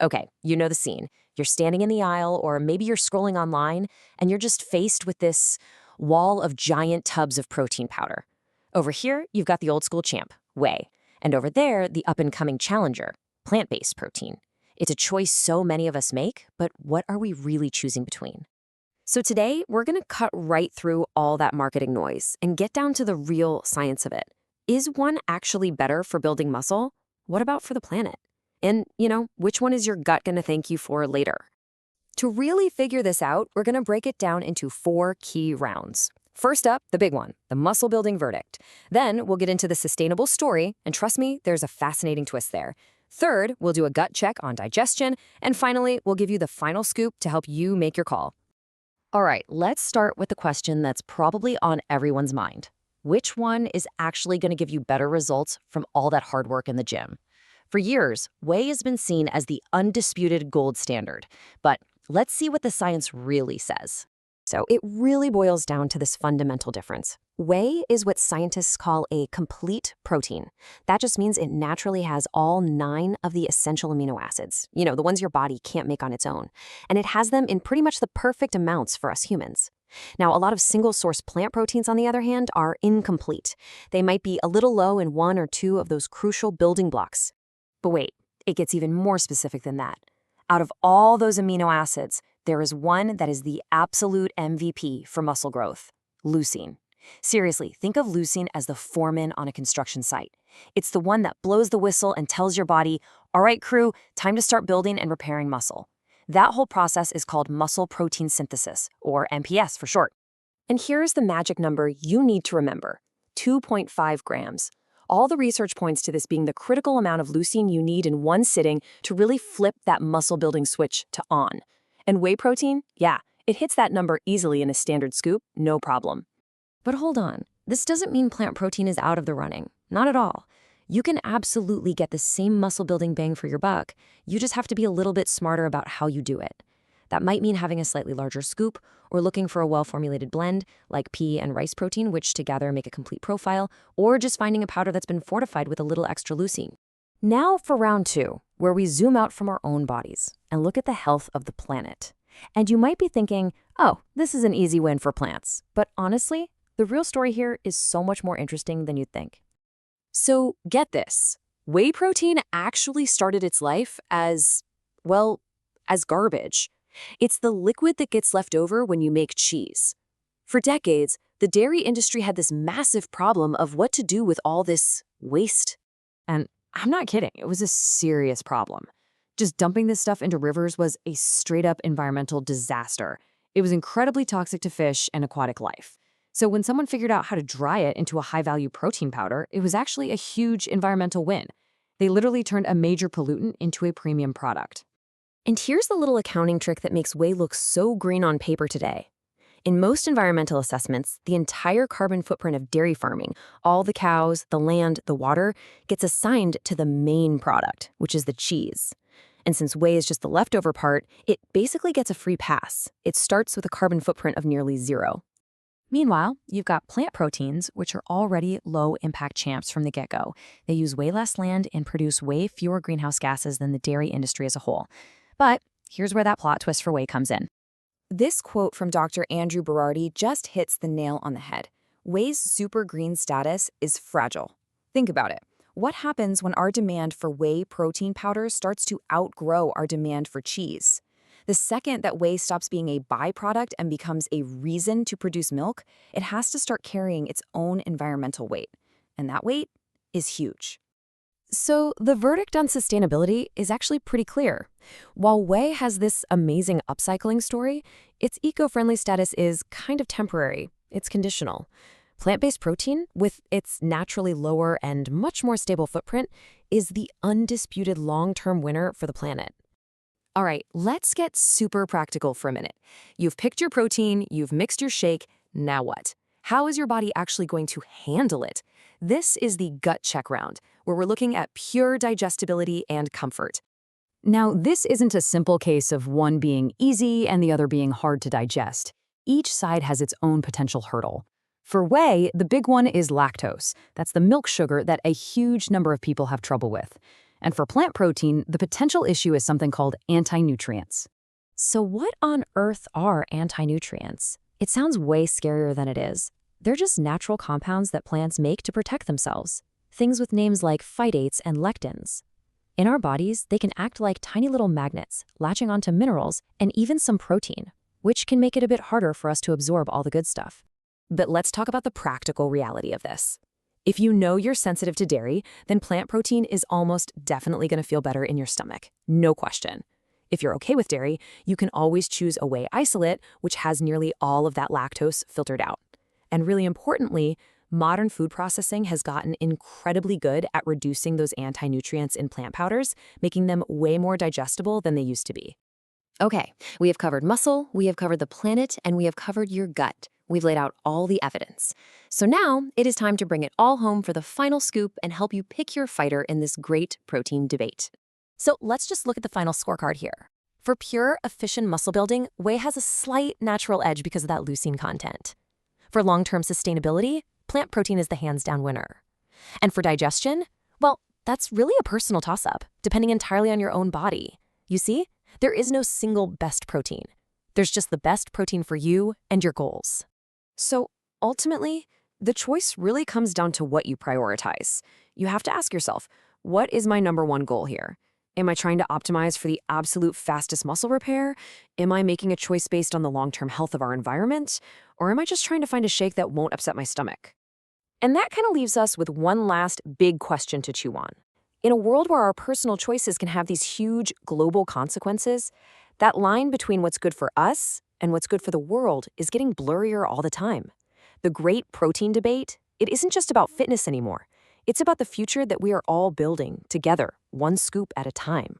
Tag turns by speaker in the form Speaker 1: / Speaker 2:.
Speaker 1: Okay, you know the scene. You're standing in the aisle, or maybe you're scrolling online, and you're just faced with this wall of giant tubs of protein powder. Over here, you've got the old school champ, Whey. And over there, the up and coming challenger, plant based protein. It's a choice so many of us make, but what are we really choosing between? So today, we're going to cut right through all that marketing noise and get down to the real science of it. Is one actually better for building muscle? What about for the planet? And, which one is your gut going to thank you for later? To really figure this out, we're going to break it down into 4 key rounds. First up, the big one, the muscle building verdict. Then we'll get into the sustainable story, and trust me, there's a fascinating twist there. Third, we'll do a gut check on digestion, and finally, we'll give you the final scoop to help you make your call. All right, let's start with the question that's probably on everyone's mind. Which one is actually going to give you better results from all that hard work in the gym? For years, Whey has been seen as the undisputed gold standard, but let's see what the science really says. So it really boils down to this fundamental difference. Whey is what scientists call a complete protein. That just means it naturally has all 9 of the essential amino acids, the ones your body can't make on its own. And it has them in pretty much the perfect amounts for us humans. Now, a lot of single-source plant proteins, on the other hand, are incomplete. They might be a little low in 1 or 2 of those crucial building blocks. But wait, it gets even more specific than that. Out of all those amino acids, there is one that is the absolute MVP for muscle growth: leucine. Seriously, think of leucine as the foreman on a construction site. It's the one that blows the whistle and tells your body, all right, crew, time to start building and repairing muscle. That whole process is called muscle protein synthesis, or MPS for short. And here's the magic number you need to remember: 2.5 grams. All the research points to this being the critical amount of leucine you need in one sitting to really flip that muscle-building switch to on. And whey protein? Yeah, it hits that number easily in a standard scoop, no problem. But hold on, this doesn't mean plant protein is out of the running. Not at all. You can absolutely get the same muscle-building bang for your buck. You just have to be a little bit smarter about how you do it. That might mean having a slightly larger scoop, or looking for a well-formulated blend, like pea and rice protein, which together make a complete profile, or just finding a powder that's been fortified with a little extra leucine. Now for round 2, where we zoom out from our own bodies and look at the health of the planet. And you might be thinking, oh, this is an easy win for plants. But honestly, the real story here is so much more interesting than you'd think. So get this. Whey protein actually started its life as garbage. It's the liquid that gets left over when you make cheese. For decades, the dairy industry had this massive problem of what to do with all this waste. And I'm not kidding, it was a serious problem. Just dumping this stuff into rivers was a straight-up environmental disaster. It was incredibly toxic to fish and aquatic life. So when someone figured out how to dry it into a high-value protein powder, it was actually a huge environmental win. They literally turned a major pollutant into a premium product. And here's the little accounting trick that makes whey look so green on paper today. In most environmental assessments, the entire carbon footprint of dairy farming, all the cows, the land, the water, gets assigned to the main product, which is the cheese. And since whey is just the leftover part, it basically gets a free pass. It starts with a carbon footprint of nearly 0. Meanwhile, you've got plant proteins, which are already low-impact champs from the get-go. They use way less land and produce way fewer greenhouse gases than the dairy industry as a whole. But here's where that plot twist for whey comes in. This quote from Dr. Andrew Berardi just hits the nail on the head. Whey's super green status is fragile. Think about it. What happens when our demand for whey protein powder starts to outgrow our demand for cheese? The second that whey stops being a byproduct and becomes a reason to produce milk, it has to start carrying its own environmental weight. And that weight is huge. So the verdict on sustainability is actually pretty clear. While whey has this amazing upcycling story, its eco-friendly status is kind of temporary. It's conditional. Plant-based protein, with its naturally lower and much more stable footprint, is the undisputed long-term winner for the planet. All right, let's get super practical for a minute. You've picked your protein, you've mixed your shake, now what? How is your body actually going to handle it? This is the gut check round, where we're looking at pure digestibility and comfort. Now, this isn't a simple case of one being easy and the other being hard to digest. Each side has its own potential hurdle. For whey, the big one is lactose. That's the milk sugar that a huge number of people have trouble with.
Speaker 2: And for plant protein, the potential issue is something called anti-nutrients.
Speaker 1: So what on earth are anti-nutrients? It sounds way scarier than it is. They're just natural compounds that plants make to protect themselves. Things with names like phytates and lectins. In our bodies, they can act like tiny little magnets, latching onto minerals and even some protein, which can make it a bit harder for us to absorb all the good stuff. But let's talk about the practical reality of this. If you know you're sensitive to dairy, then plant protein is almost definitely going to feel better in your stomach. No question. If you're okay with dairy, you can always choose a whey isolate, which has nearly all of that lactose filtered out. And really importantly, modern food processing has gotten incredibly good at reducing those anti-nutrients in plant powders, making them way more digestible than they used to be. Okay, we have covered muscle, we have covered the planet, and we have covered your gut. We've laid out all the evidence. So now it is time to bring it all home for the final scoop and help you pick your fighter in this great protein debate. So let's just look at the final scorecard here. For pure, efficient muscle building, whey has a slight natural edge because of that leucine content. For long-term sustainability, plant protein is the hands-down winner. And for digestion, well, that's really a personal toss-up, depending entirely on your own body. You see, there is no single best protein. There's just the best protein for you and your goals. So ultimately, the choice really comes down to what you prioritize. You have to ask yourself, what is my number one goal here? Am I trying to optimize for the absolute fastest muscle repair? Am I making a choice based on the long-term health of our environment? Or am I just trying to find a shake that won't upset my stomach? And that kind of leaves us with one last big question to chew on. In a world where our personal choices can have these huge global consequences, that line between what's good for us and what's good for the world is getting blurrier all the time. The great protein debate, it isn't just about fitness anymore. It's about the future that we are all building together, one scoop at a time.